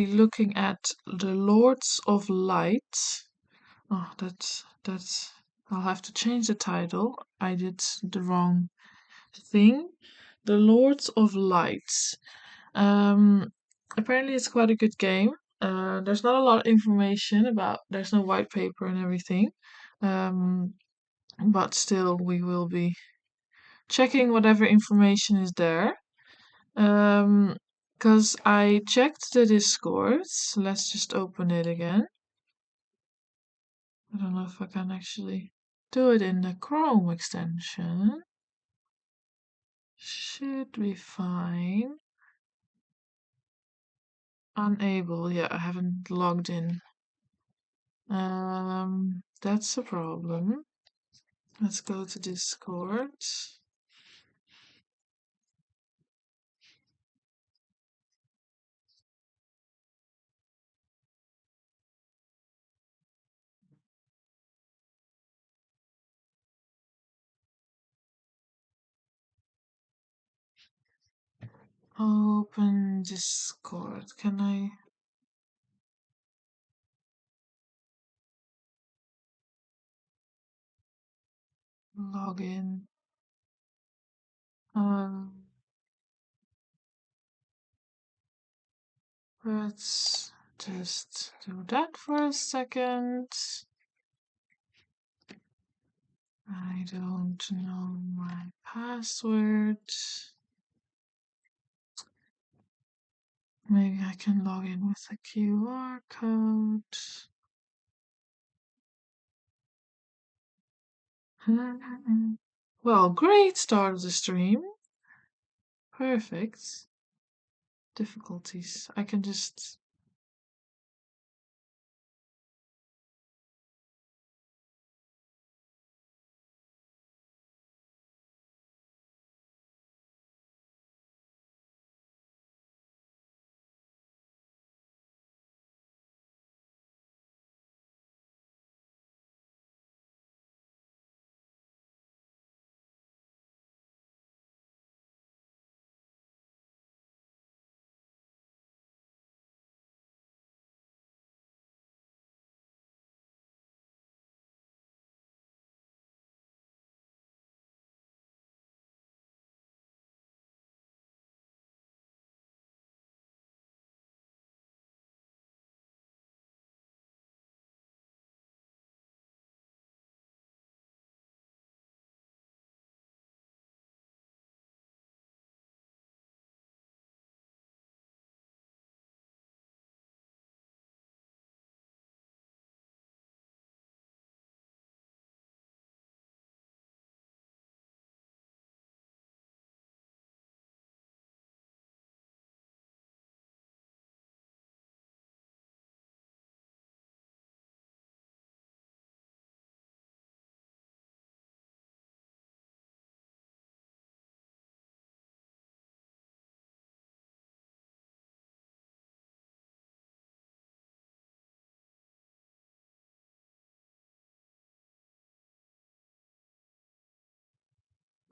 looking at the Lords of Light. Oh, that's. I'll have to change the title. I did the wrong thing. The Lords of Light. Apparently it's quite a good game. There's not a lot of information about. There's no white paper and everything. But still, we will be checking whatever information is there. Because I checked the Discord. Let's just open it again. I don't know if I can actually do it in the Chrome extension. Should be fine. Unable. Yeah, I haven't logged in. That's a problem. Let's go to Discord. Open Discord. Can I? Log in. Let's just do that for a second. I don't know my password. Maybe I can log in with a QR code. Well, great start of the stream. Perfect. Difficulties. I can just.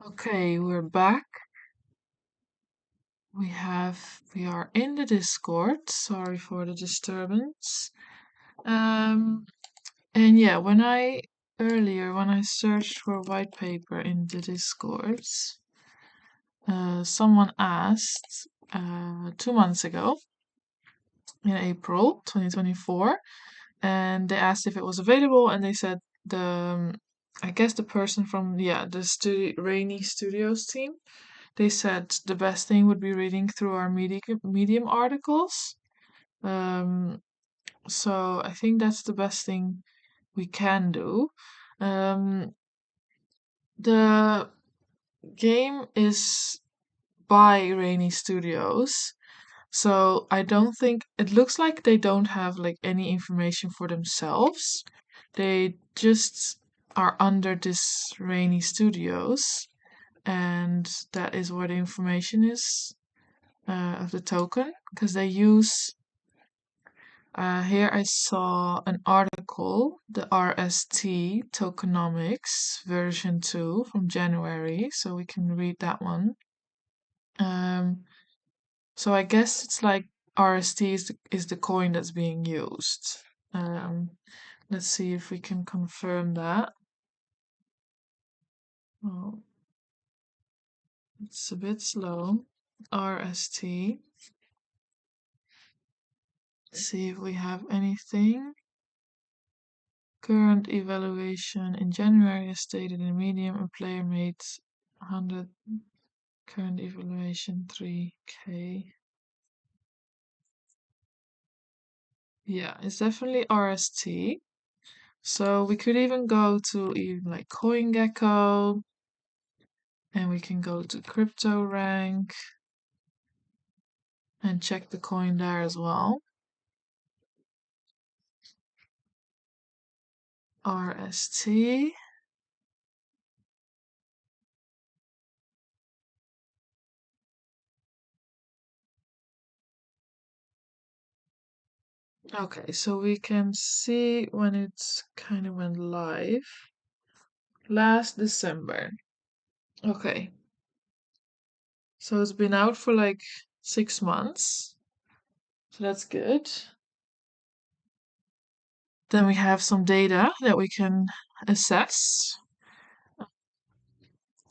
Okay, we're back. We are in the Discord. Sorry for the disturbance. And yeah, when I searched for white paper in the Discord, someone asked 2 months ago in April 2024, and they asked if it was available, and they said I guess the person from the Rainy Studios team, they said the best thing would be reading through our Medium articles. So I think that's the best thing we can do. The game is by Rainy Studios, so I don't think it looks like they don't have like any information for themselves. They just are under this Rainy Studios, and that is where the information is of the token, because they use. Here I saw an article, the RST Tokenomics version 2 from January, so we can read that one. So I guess it's like RST is the coin that's being used. Let's see if we can confirm that. Oh, it's a bit slow. RST. See if we have anything. Current evaluation in January is stated in medium. A player made 100. Current evaluation 3K. Yeah, it's definitely RST. So we could even go to even like CoinGecko, and we can go to Crypto Rank and check the coin there as well. RST. Okay, so we can see when it's kind of went live. Last December. Okay. So it's been out for like 6 months. So that's good. Then we have some data that we can assess.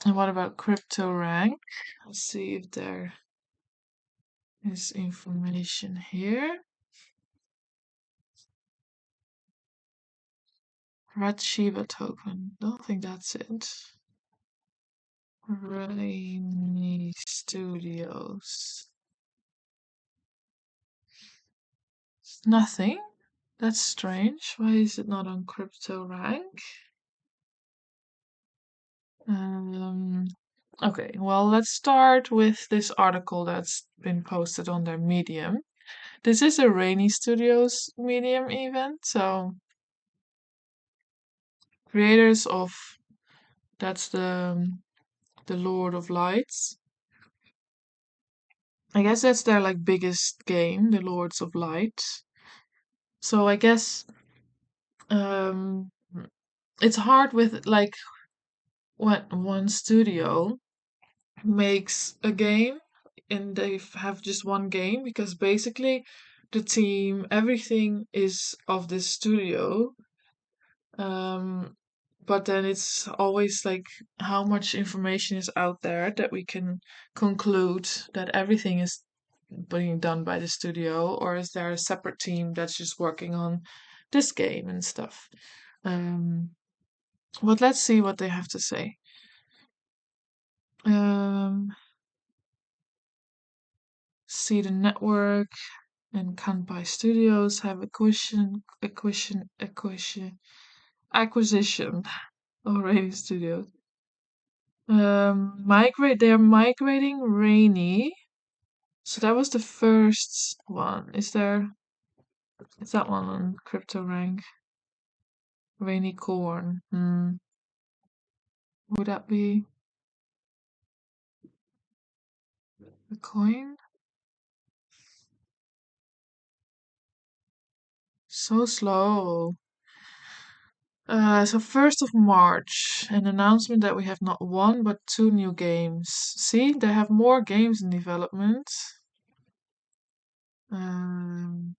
And what about crypto rank? Let's see if there is information here. Red Shiba token. Don't think that's it. Rainy Studios. Nothing. That's strange. Why is it not on crypto rank? Okay, well, let's start with this article that's been posted on their Medium. This is a Rainy Studios Medium event, so creators of that's the Lord of Lights. I guess that's their like biggest game, the Lords of Light. So I guess um it's hard with like when one studio makes a game and they have just one game because basically the team, everything is of this studio. Um, but then it's always like how much information is out there that we can conclude that everything is being done by the studio, or is there a separate team that's just working on this game and stuff? Um, but let's see what they have to say. Um, see the network and Kanpai Studios have acquisition already studios. They're migrating Rainy. So that was the first one. Is that one on crypto rank? Rainy corn. Would that be a coin? So slow. So 1st of March, an announcement that we have not one but two new games. See, they have more games in development. Um,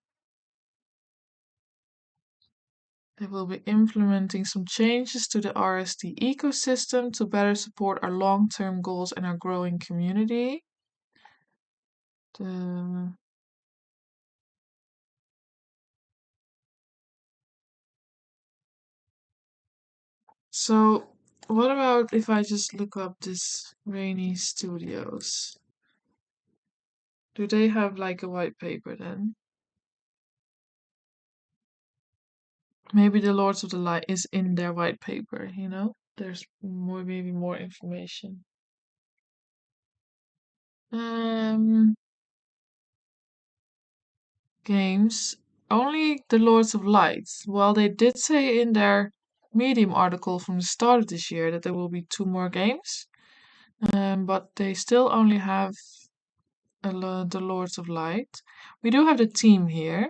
they will be implementing some changes to the RST ecosystem to better support our long-term goals and our growing community. The So, what about if I just look up this Rainy Studios? Do they have like a white paper then? Maybe the Lords of the Light is in their white paper, you know? There's maybe more information. Um, games. Only the Lords of Light. Well, they did say in their Medium article from the start of this year that there will be two more games. But they still only have the Lords of Light. We do have the team here.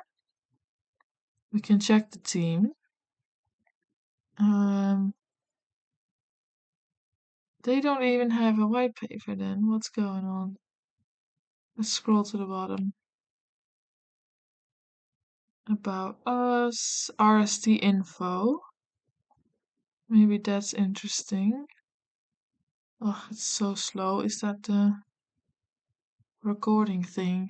We can check the team. Um, they don't even have a white paper then. What's going on? Let's scroll to the bottom. About us, RST info. Maybe that's interesting. Oh, it's so slow. Is that the recording thing?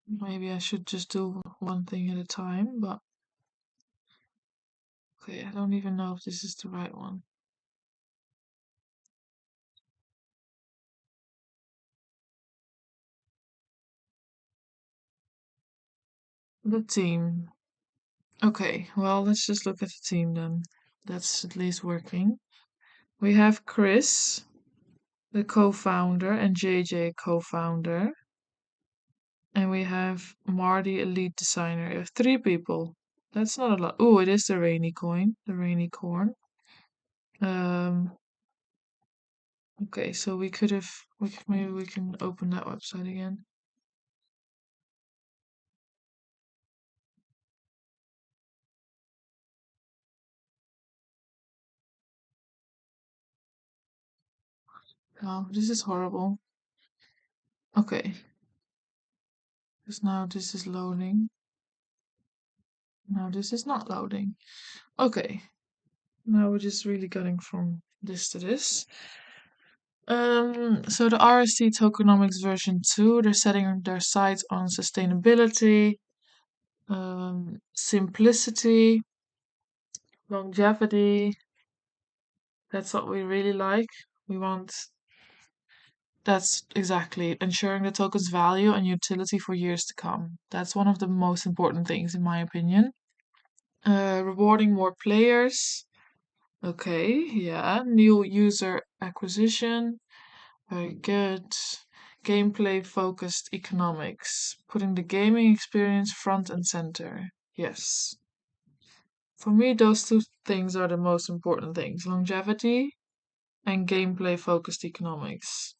Maybe I should just do one thing at a time, but okay, I don't even know if this is the right one. The team. Okay, well, let's just look at the team then. That's at least working. We have Chris, the co-founder, and JJ, co-founder. And we have Marty, a lead designer. We have 3 people. That's not a lot. Oh, it is the rainy coin, the rainy corn. Um, okay, so we could have, maybe we can open that website again. Oh, this is horrible. Okay, because now this is loading. Now this is not loading. Okay, now we're just really getting from this to this. So the RST Tokenomics version 2, they're setting their sights on sustainability, simplicity, longevity. That's what we really like. We want That's exactly ensuring the token's value and utility for years to come. That's one of the most important things, in my opinion. Rewarding more players. Okay, yeah. New user acquisition. Very good. Gameplay focused economics. Putting the gaming experience front and center. Yes. For me, those 2 things are the most important things: longevity and gameplay focused economics.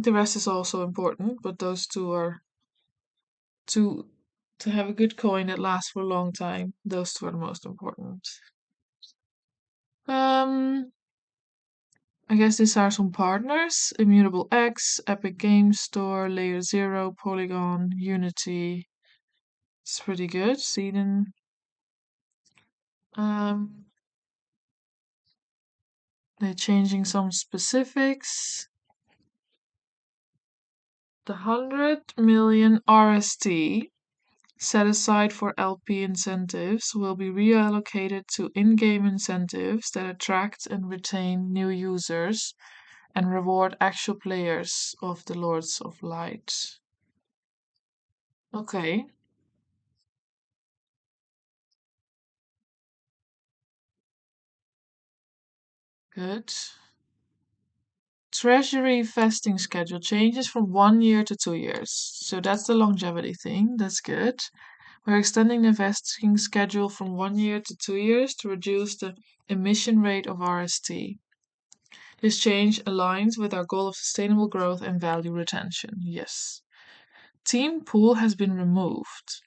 The rest is also important, but those 2 are to to have a good coin that lasts for a long time. Those 2 are the most important. Um, I guess these are some partners: Immutable X, Epic Games Store, Layer Zero, Polygon, Unity. It's pretty good. Seeden. Um, they're changing some specifics. The 100 million RST set aside for LP incentives will be reallocated to in-game incentives that attract and retain new users and reward actual players of the Lords of Light. Okay, good. Treasury vesting schedule changes from 1 year to 2 years. So that's the longevity thing. That's good. We're extending the vesting schedule from 1 year to 2 years to reduce the emission rate of RST. This change aligns with our goal of sustainable growth and value retention. Yes. Team pool has been removed.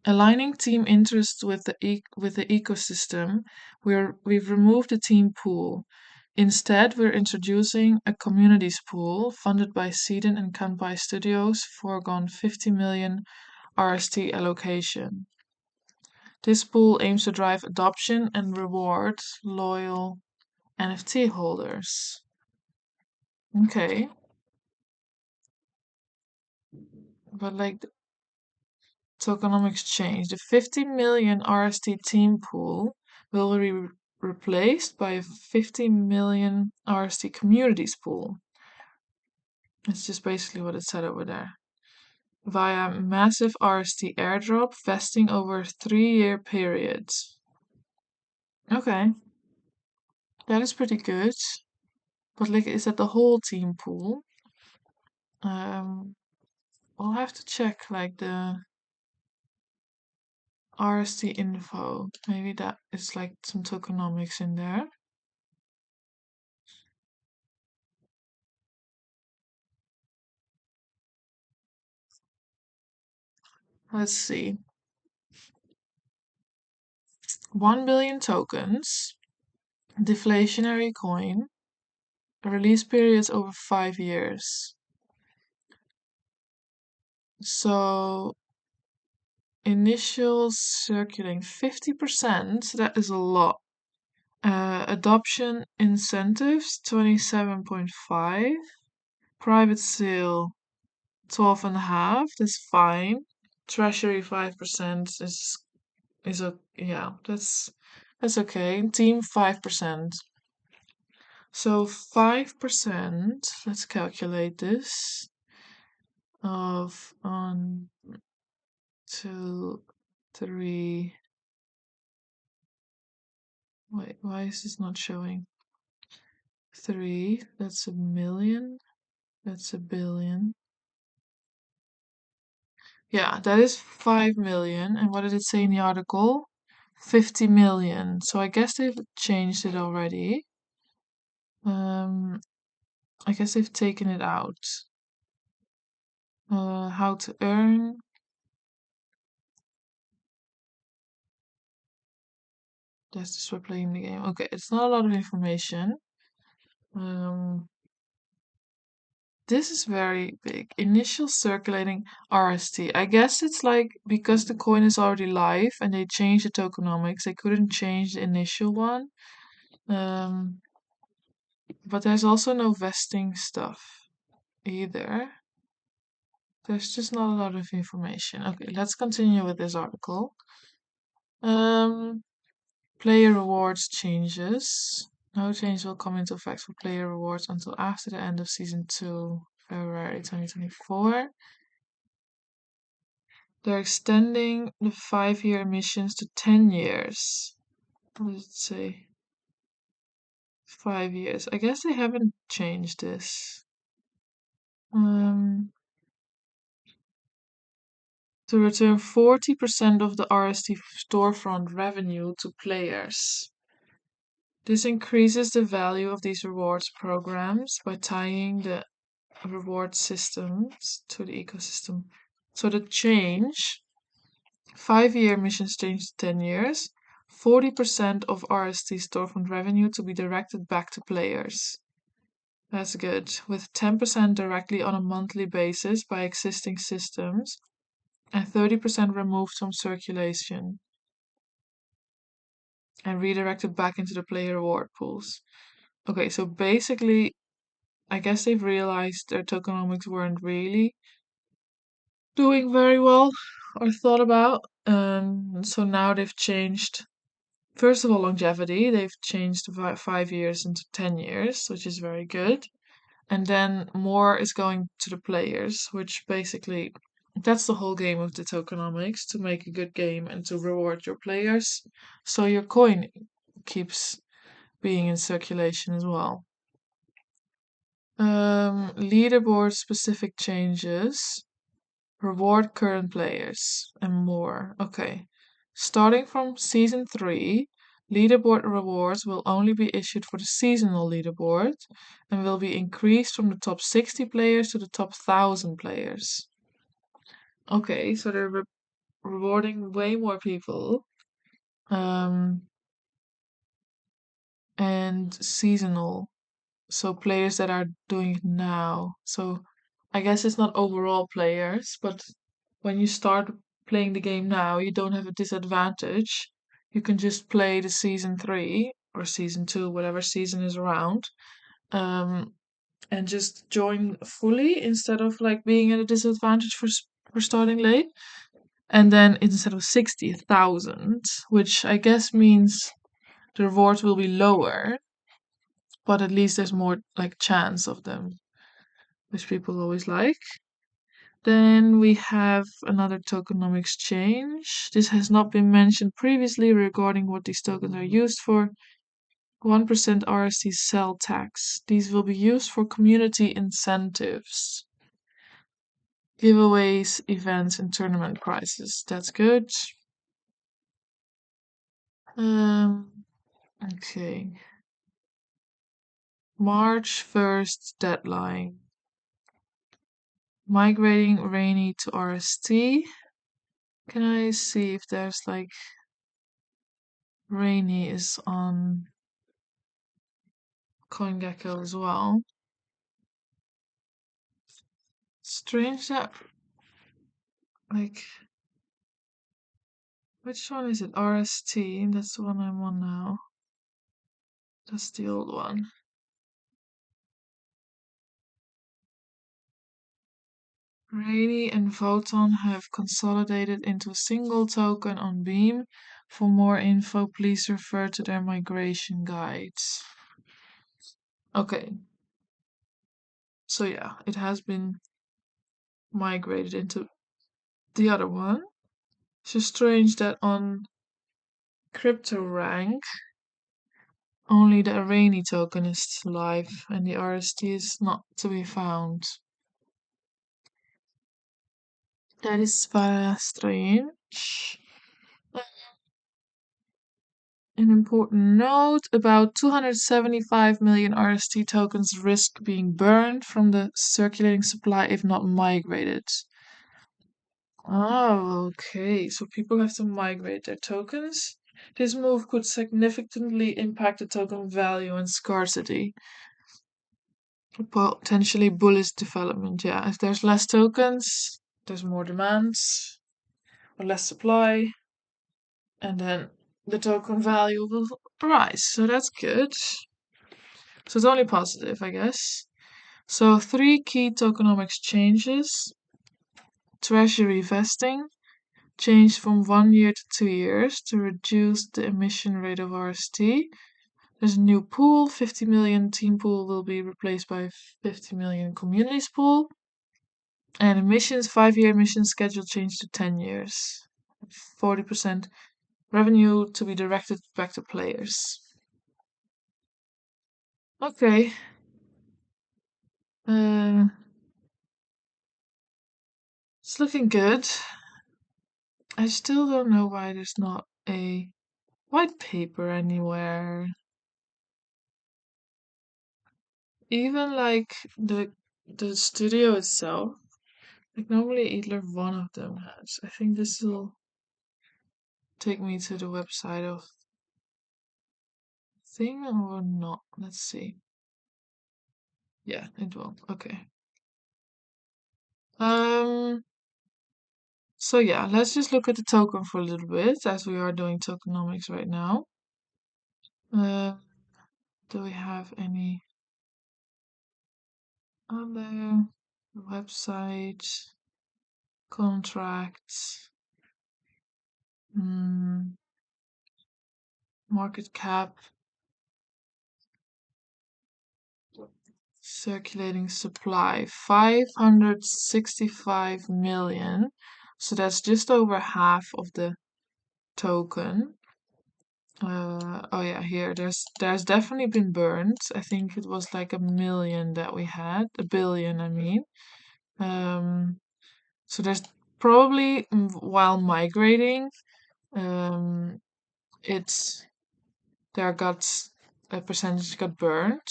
Aligning team interests with the ecosystem, we've removed the team pool. Instead, we're introducing a communities pool funded by Seeden and Kanpai Studios, foregone 50 million RST allocation. This pool aims to drive adoption and reward loyal NFT holders. Okay, but like tokenomics change, the 50 million RST team pool will be replaced by a 50 million RST communities pool. It's just basically what it said over there. Via massive RST airdrop vesting over a 3-year period. Okay, that is pretty good. But like, is that the whole team pool? I'll have to check like the RST info. Maybe that is like some tokenomics in there. Let's see. 1 billion tokens, deflationary coin, release periods over 5 years. So initial circulating 50%, that is a lot. Adoption incentives 27.5. Private sale 12.5. That's fine. Treasury 5% is a yeah, that's okay. Team 5%. So 5%, let's calculate this, of 2, 3. Wait, why is this not showing? 3, that's a million, that's a billion. Yeah, that is 5 million. And what did it say in the article? 50 million. So I guess they've changed it already. I guess they've taken it out. How to earn. That's just for playing the game. Okay, it's not a lot of information. Um, this is very big. Initial circulating RST. I guess it's like because the coin is already live and they changed the tokenomics, they couldn't change the initial one. But there's also no vesting stuff either. There's just not a lot of information. Okay, let's continue with this article. Player rewards changes. No change will come into effect for player rewards until after the end of season 2, February 2024. They're extending the 5-year missions to 10 years. What does it say? 5 years. I guess they haven't changed this. To return 40% of the RST storefront revenue to players. This increases the value of these rewards programs by tying the reward systems to the ecosystem. So the change, 5-year missions change to 10 years, 40% of RST storefront revenue to be directed back to players. That's good. With 10% directly on a monthly basis by existing systems and 30% removed from circulation and redirected back into the player reward pools. Okay, so basically, I guess they've realized their tokenomics weren't really doing very well or thought about. So now they've changed, first of all, longevity. They've changed 5 years into 10 years, which is very good. And then more is going to the players, which basically that's the whole game of the tokenomics, to make a good game and to reward your players. So your coin keeps being in circulation as well. Leaderboard specific changes, reward current players, and more. Okay. Starting from season 3, leaderboard rewards will only be issued for the seasonal leaderboard and will be increased from the top 60 players to the top 1,000 players. Okay, so they're rewarding way more people. And seasonal. So players that are doing it now. So I guess it's not overall players, but when you start playing the game now, you don't have a disadvantage. You can just play the season 3 or season 2, whatever season is around, um, and just join fully instead of like being at a disadvantage for starting late. And then instead of 60,000, which I guess means the rewards will be lower, but at least there's more like chance of them, which people always like. Then we have another tokenomics change. This has not been mentioned previously regarding what these tokens are used for. 1% RST sell tax. These will be used for community incentives, giveaways, events, and tournament prizes. That's good. Okay. March 1st deadline. Migrating Rainy to RST. Can I see if there's like Rainy is on CoinGecko as well. Strange that, like, which one is it? RST, that's the one I'm on now. That's the old one. Rainy and Voton have consolidated into a single token on Beam. For more info, please refer to their migration guides. Okay. So yeah, it has been migrated into the other one. It's just strange that on CryptoRank, only the Rainy token is live and the RST is not to be found. That is very strange. An important note, about 275 million RST tokens risk being burned from the circulating supply if not migrated. Oh, okay. So people have to migrate their tokens. This move could significantly impact the token value and scarcity. Potentially bullish development, yeah. If there's less tokens, there's more demands or less supply, and then the token value will rise. So that's good. So it's only positive, I guess. So 3 key tokenomics changes. Treasury vesting changed from 1 year to 2 years to reduce the emission rate of RST. There's a new pool, 50 million team pool will be replaced by 50 million communities pool. And emissions, 5-year emission schedule changed to 10 years. 40% revenue to be directed back to players. Okay. It's looking good. I still don't know why there's not a white paper anywhere. Even like the studio itself, like normally either one of them has. I think this will take me to the website of thing or not. Let's see. Yeah, it will. Okay. So yeah, let's just look at the token for a little bit as we are doing tokenomics right now. Do we have any other website contracts? Market cap, circulating supply, 565 million. So that's just over half of the token. Oh yeah, here there's definitely been burned. I think it was like 1 million that we had, 1 billion, I mean. So there's probably while migrating, it's there got a percentage got burned.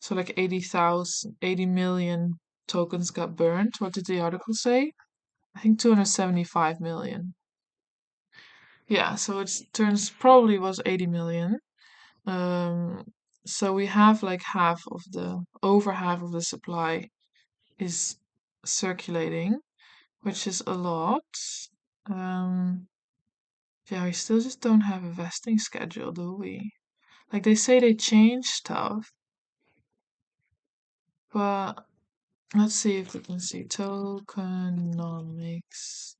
So like 80 million tokens got burned. What did the article say? I think 275 million. Yeah, so it turns probably was 80 million. So we have like over half of the supply is circulating, which is a lot. Yeah, we still just don't have a vesting schedule, do we? Like they say they change stuff, but let's see if we can see tokenomics.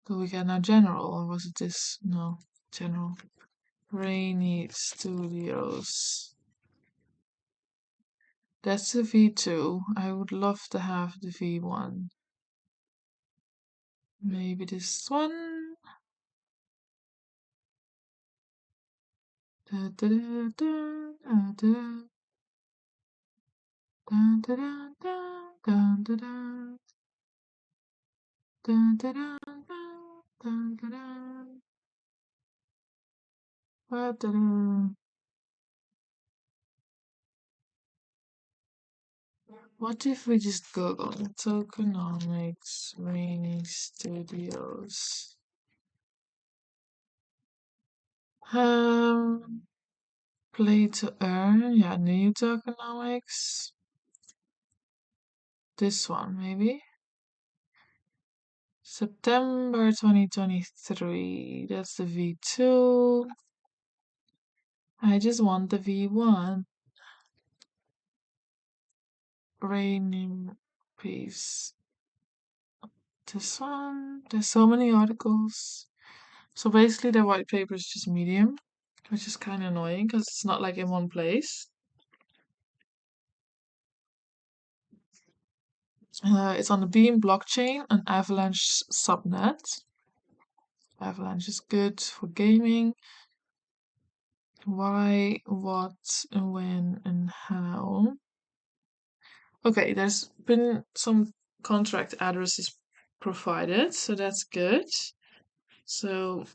Do we get now general or was it this? No, general. Rainy Studios. That's the V2. I would love to have the V1. Maybe this one. Da, da, da, da, da, da, da, da, da, da, da, da, da, da, da, da, da, da, da. What if we just Google tokenomics Rainy Studios? Play to earn. Yeah, new tokenomics. This one, maybe. September 2023. That's the V2. I just want the V1. Raining piece. This one. There's so many articles. So basically, the white paper is just medium, which is kind of annoying because it's not like in one place. It's on the Beam blockchain, an Avalanche subnet. Avalanche is good for gaming. Why, what, when, and how. Okay, there's been some contract addresses provided, so that's good. So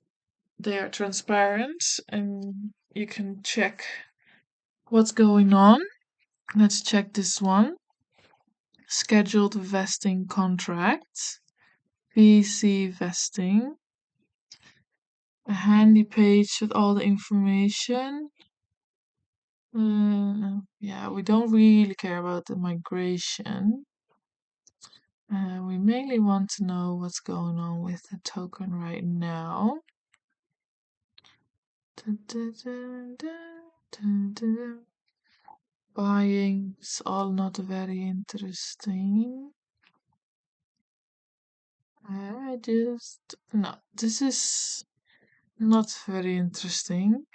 they are transparent and you can check what's going on. Let's check this one. Scheduled vesting contract. VC vesting. A handy page with all the information. Yeah, we don't really care about the migration. We mainly want to know what's going on with the token right now. Buying is all not very interesting. No, this is not very interesting.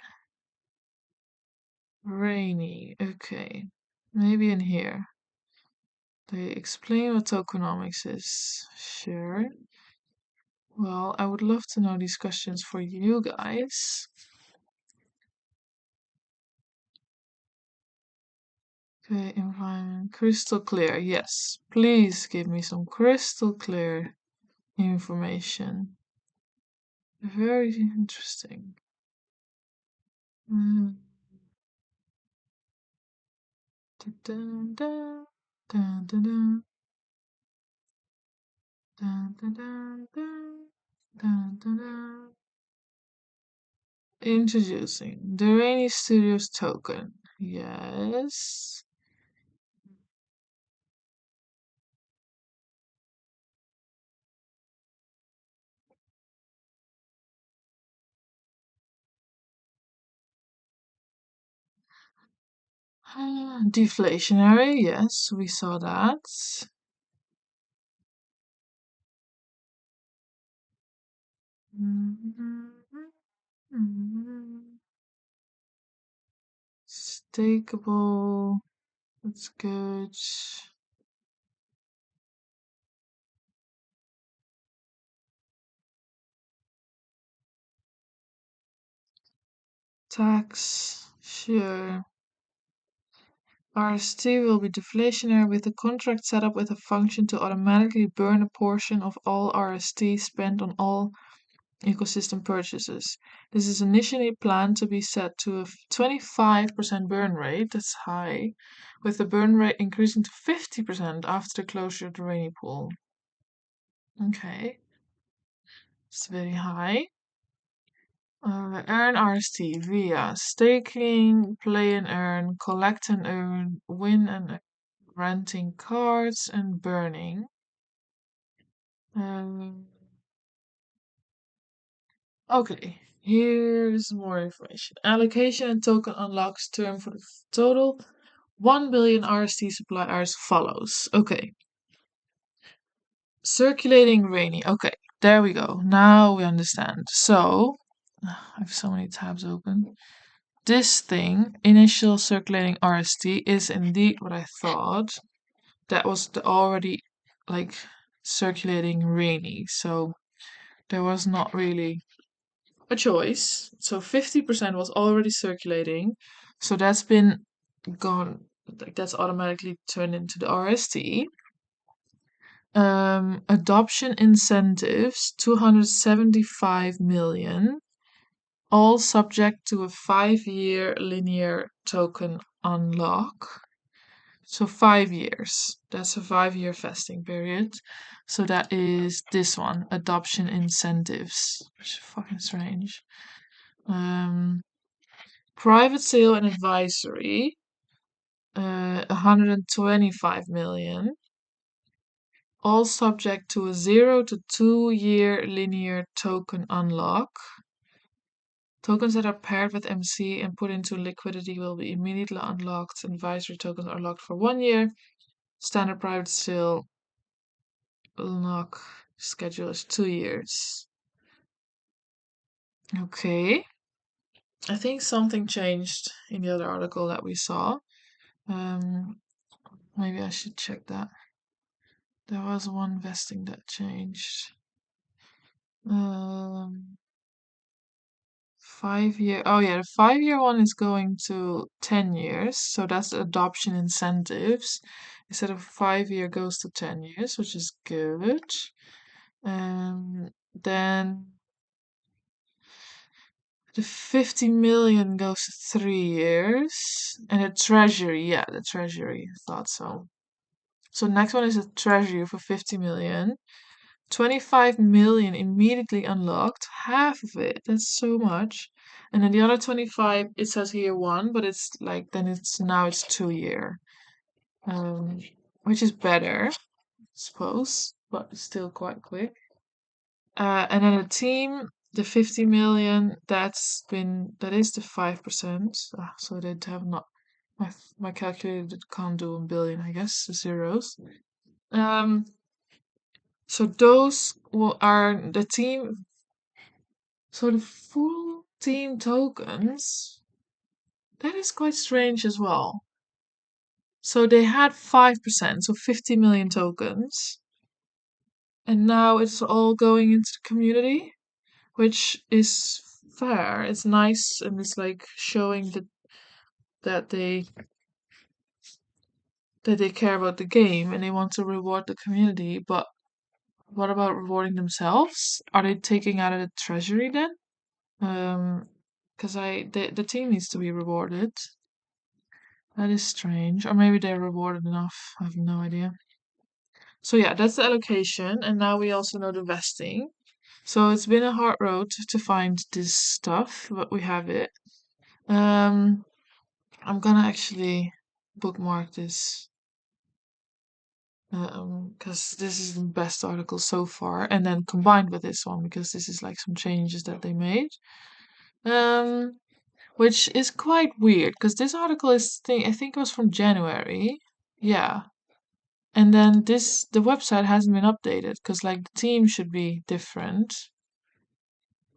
Rainy, okay. Maybe in here. They explain what tokenomics is. Sure. Well, I would love to know these questions for you guys. Okay, environment. Crystal clear. Yes. Please give me some crystal clear information. Very interesting. Mm. Dun, dun, dun, dun, dun, dun, dun, dun, dun, dun, dun, dun. Introducing the Rainy Studios token. Yes. Deflationary, yes, we saw that. Stakeable, that's good. Tax, sure. RST will be deflationary with a contract set up with a function to automatically burn a portion of all RST spent on all ecosystem purchases. This is initially planned to be set to a 25% burn rate, that's high, with the burn rate increasing to 50% after the closure of the rainy pool. Okay, it's very high. Earn RST via staking, play and earn, collect and earn, win and renting cards, and burning. Um, okay, here's more information. Allocation and token unlocks term for the total 1 billion RST supply are as follows. Okay. Circulating rainy. Okay, there we go. Now we understand. So, I have so many tabs open. This thing, initial circulating RST, is indeed what I thought. That was the already like circulating rainy. So there was not really a choice. So 50% was already circulating. So that's been gone, like that's automatically turned into the RST. Adoption incentives, 275 million, all subject to a 5-year linear token unlock. So 5 years. That's a 5-year vesting period. So that is this one, adoption incentives, which is fucking strange. Um, Private sale and advisory, 125 million, all subject to a 0 to 2 year linear token unlock. Tokens that are paired with MC and put into liquidity will be immediately unlocked. Advisory tokens are locked for 1 year. Standard private sale lock schedule is 2 years. Okay. I think something changed in the other article that we saw. Maybe I should check that. There was one vesting that changed. 5 year. Oh yeah, the 5 year one is going to 10 years. So that's the adoption incentives. Instead of 5 year goes to 10 years, which is good. Then the 50 million goes to 3 years. And the treasury, yeah, the treasury, thought so. So next one is a treasury for 50 million. 25 million immediately unlocked, half of it. That's so much. And then the other 25, it says here 1, but it's like then it's 2 year. Which is better, I suppose, but still quite quick. And then a team, the 50 million, that is the 5%. So they have not my calculator can't do a billion, I guess, the zeros. So those are the team. So the full team tokens, that is quite strange as well. So they had 5%, so 50 million tokens. And now it's all going into the community, which is fair. It's nice and it's like showing that they care about the game and they want to reward the community. But what about rewarding themselves? Are they taking out of the treasury then? Because the team needs to be rewarded. That is strange. Or maybe they're rewarded enough. I have no idea. So yeah, that's the allocation, and now we also know the vesting. So it's been a hard road to find this stuff, but we have it. I'm gonna actually bookmark this because this is the best article so far, and then combined with this one because this is like some changes that they made. Which is quite weird because this article I think it was from January. Yeah. And then the website hasn't been updated because like the team should be different.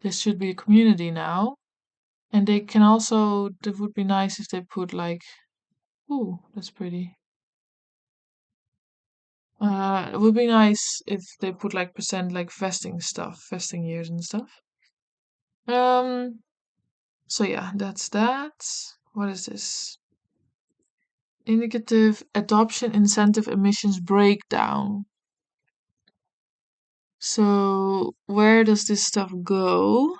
This should be a community now. And they can also, it would be nice if they put like, ooh, that's pretty. It would be nice if they put like percent like vesting stuff, vesting years and stuff. So yeah, that's that. What is this? Indicative adoption incentive emissions breakdown. So where does this stuff go?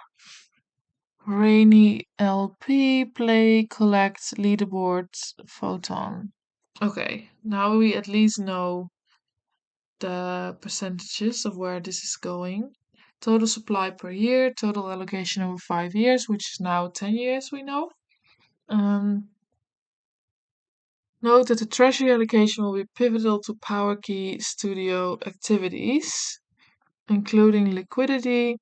Rainy LP, play, collect, leaderboards, photon. Okay, now we at least know the percentages of where this is going. Total supply per year, total allocation over 5 years, which is now 10 years, we know. Note that the treasury allocation will be pivotal to PowerKey Studio activities, including liquidity,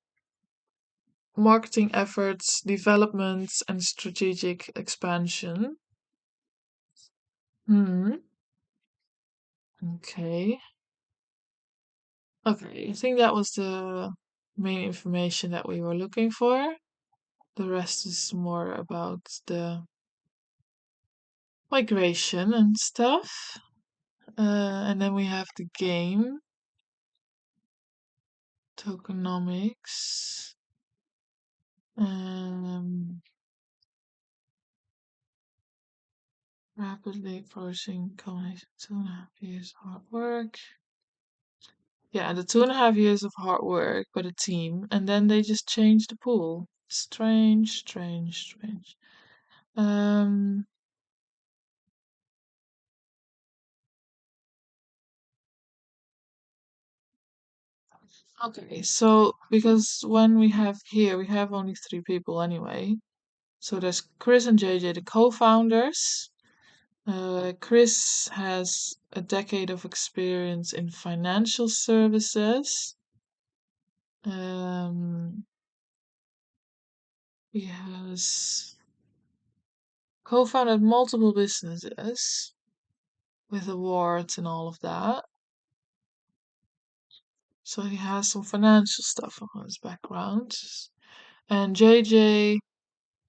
marketing efforts, developments, and strategic expansion. Okay. Okay, I think that was the main information that we were looking for. The rest is more about the migration and stuff. And then we have the game, tokenomics. Rapidly approaching culmination, 2.5 years of hard work. Yeah, the 2.5 years of hard work by the team, and then they just changed the pool. Strange, strange, strange. Okay, so because when we have here, we have only three people anyway. So there's Chris and JJ, the co-founders. Chris has a decade of experience in financial services. Um, he has co-founded multiple businesses with awards and all of that. So he has some financial stuff on his background. And JJ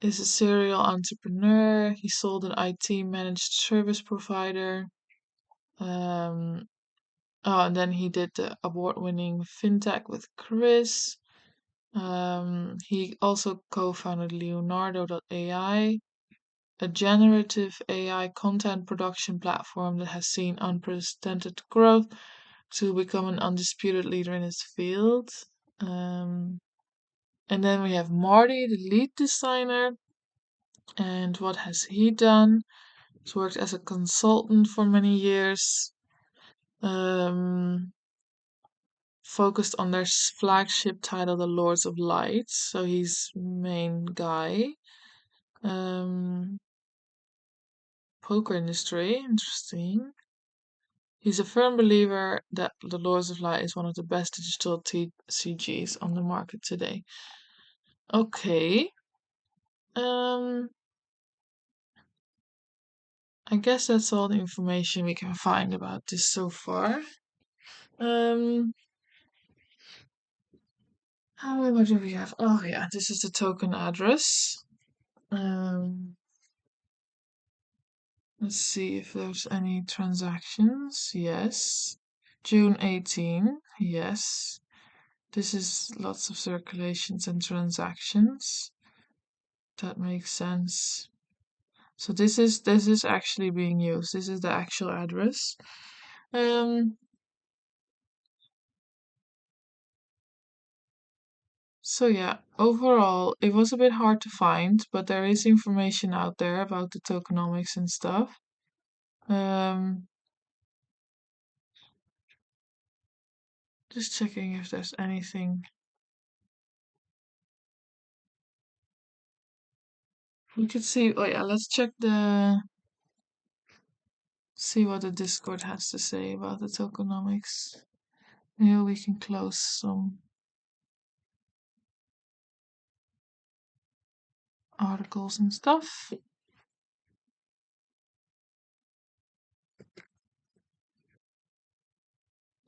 is a serial entrepreneur. He sold an IT managed service provider. Um, oh, and then he did the award-winning fintech with Chris. He also co-founded Leonardo.ai, a generative AI content production platform that has seen unprecedented growth to become an undisputed leader in its field. Um, and then we have Marty, the lead designer. And what has he done? He's worked as a consultant for many years, um, focused on their flagship title, The Lords of Light. So he's main guy. Poker industry, interesting. He's a firm believer that The Lords of Light is one of the best digital TCGs on the market today. Okay. Um, I guess that's all the information we can find about this so far. Um, what do we have? Oh yeah, this is the token address. Um, let's see if there's any transactions. Yes. June 18. Yes. This is lots of circulations and transactions. That makes sense. So this is actually being used. This is the actual address. Um, so yeah, overall, it was a bit hard to find, but there is information out there about the tokenomics and stuff. Um, just checking if there's anything. We could see. Oh yeah, let's check see what the Discord has to say about the tokenomics. Maybe we can close some articles and stuff.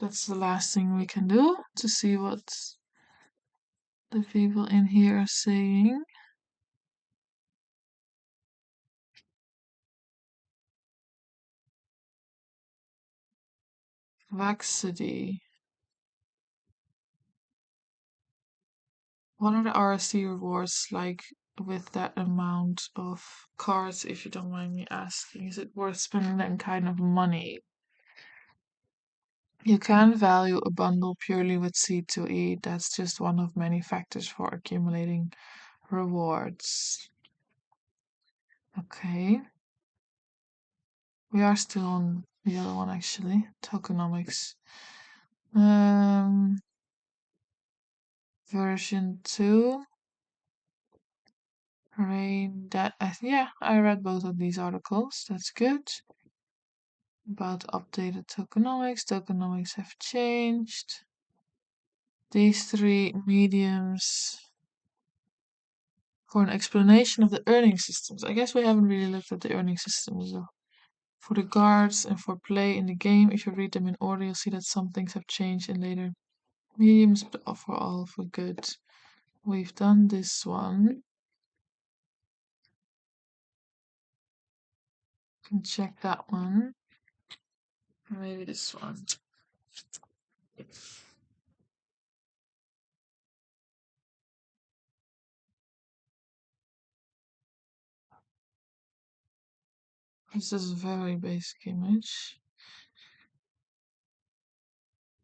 That's the last thing we can do to see what the people in here are saying. Vaxity. What are the RSC rewards like with that amount of cards, if you don't mind me asking? Is it worth spending that kind of money? You can value a bundle purely with C2E. That's just one of many factors for accumulating rewards. Okay. We are still on the other one actually. Tokenomics. Version 2. Rain that yeah, I read both of these articles. That's good. About updated tokenomics. Tokenomics have changed. These three mediums for an explanation of the earning systems. I guess we haven't really looked at the earning systems though. For the guards and for play in the game, if you read them in order, you'll see that some things have changed in later mediums, but overall for good. We've done this one. Can check that one. Maybe this one. This is a very basic image.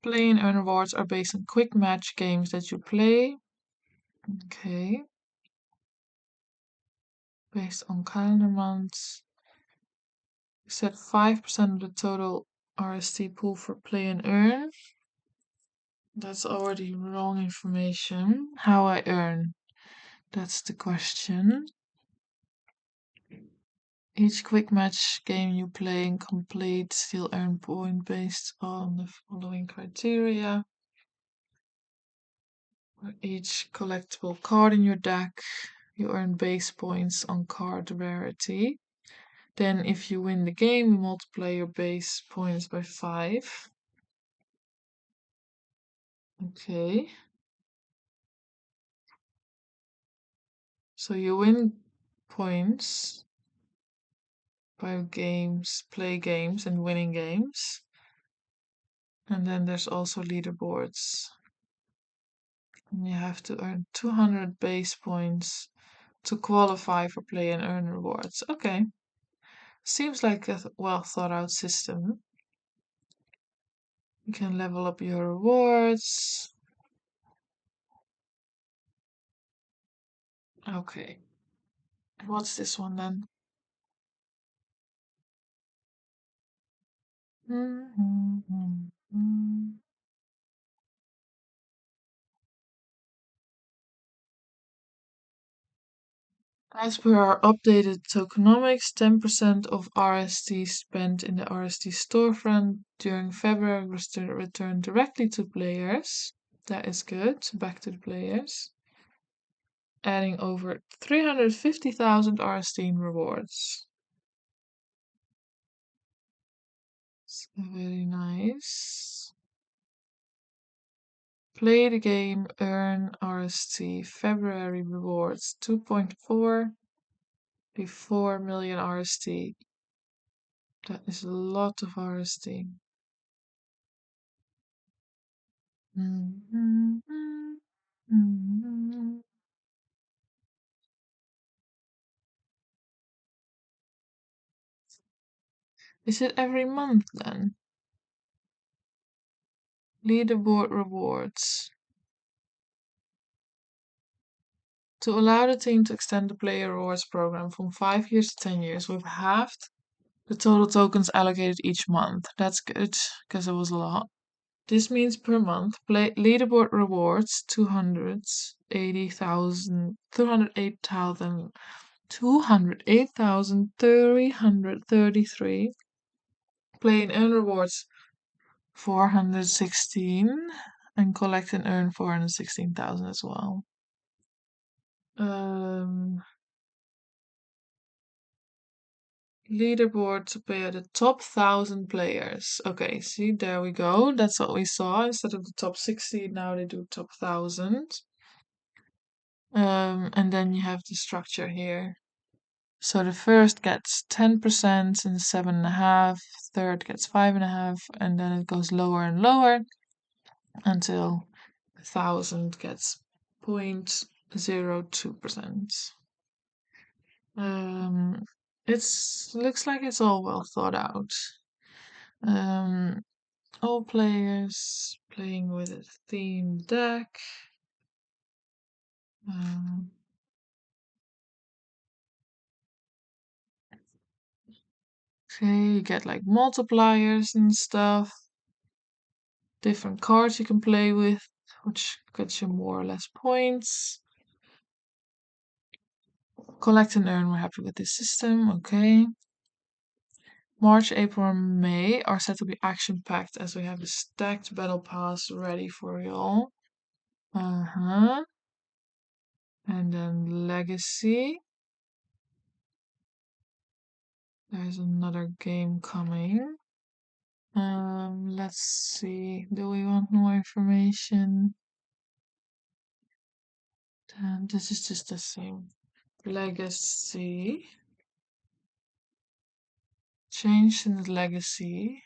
Play and earn rewards are based on quick match games that you play. Okay. Based on calendar months. Set 5% of the total RST pool for play and earn. That's already wrong information. How I earn. That's the question. Each quick match game you play and complete, you'll earn point based on the following criteria. For each collectible card in your deck, you earn base points on card rarity. Then if you win the game, you multiply your base points by 5. Okay. So you win points by play games and winning games. And then there's also leaderboards. And you have to earn 200 base points to qualify for play and earn rewards. Okay. Seems like a well thought out system. You can level up your rewards. Okay. What's this one then? As per our updated tokenomics, 10% of RST spent in the RST storefront during February was returned directly to players. That is good. Back to the players. Adding over 350,000 RST in rewards. So very nice. Play the game, earn RST. February rewards 2.4 to 4 million RST. That is a lot of RST. Is it every month then? Leaderboard rewards. To allow the team to extend the player rewards program from 5 years to 10 years, we've halved the total tokens allocated each month. That's good, because it was a lot. This means per month, leaderboard rewards 208,333. Play and earn rewards 416, and collect and earn 416,000 as well. Leaderboard to play at the top 1,000 players. Okay, see, there we go. That's what we saw. Instead of the top 60, now they do top 1,000. And then you have the structure here. So the first gets 10% and 7.5, third gets 5.5, and then it goes lower and lower until 1,000 gets 0.02%. It looks like it's all well thought out. All players playing with a themed deck. Okay, you get like multipliers and stuff. Different cards you can play with, which gets you more or less points. Collect and earn, we're happy with this system, okay. March, April, and May are set to be action-packed as we have a stacked battle pass ready for y'all. And then Legacy. There's another game coming. Let's see. Do we want more information? This is just the same. Legacy. Change in the Legacy.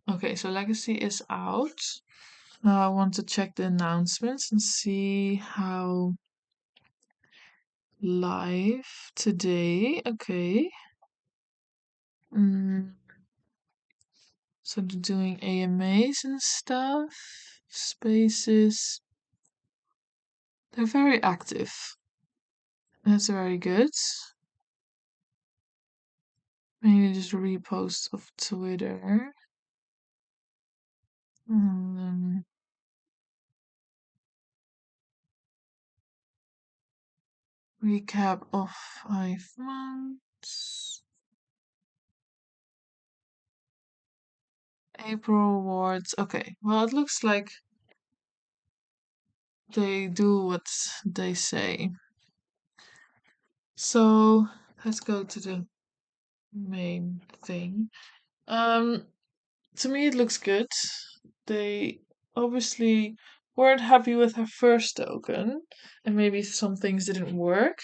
Okay, so Legacy is out. Now I want to check the announcements and see how live today. Okay. So they're doing AMAs and stuff, spaces. They're very active. That's very good. Maybe just repost of Twitter. Recap of 5 months. April awards. Okay, well, it looks like they do what they say. So let's go to the main thing. Um, to me, it looks good. They obviously weren't happy with her first token, and maybe some things didn't work.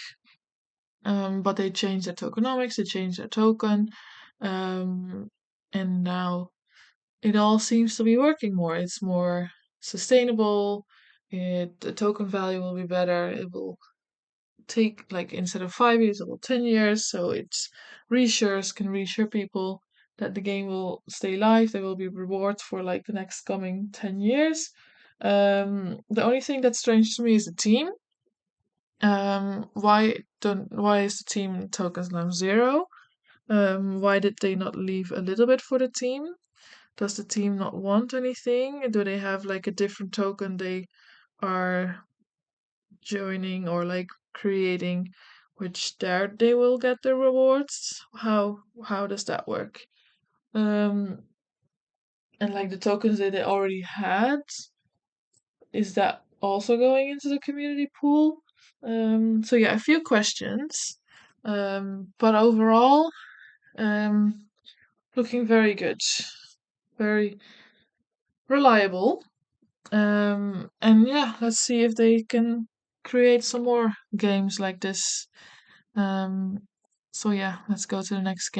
But they changed their tokenomics, they changed their token, um, and now it all seems to be working more. It's more sustainable. The token value will be better. It will take, like, instead of 5 years, it will 10 years. So it's can reassure people that the game will stay live. There will be rewards for like the next coming 10 years. The only thing that's strange to me is the team. Why is the team tokens now 0? Why did they not leave a little bit for the team? Does the team not want anything? Do they have like a different token they are joining or like creating, which there they will get the rewards? How does that work? Um, and like the tokens that they already had, is that also going into the community pool? So yeah, a few questions. But overall, um, looking very good, very reliable. And yeah, let's see if they can create some more games like this. Um, so yeah, let's go to the next game.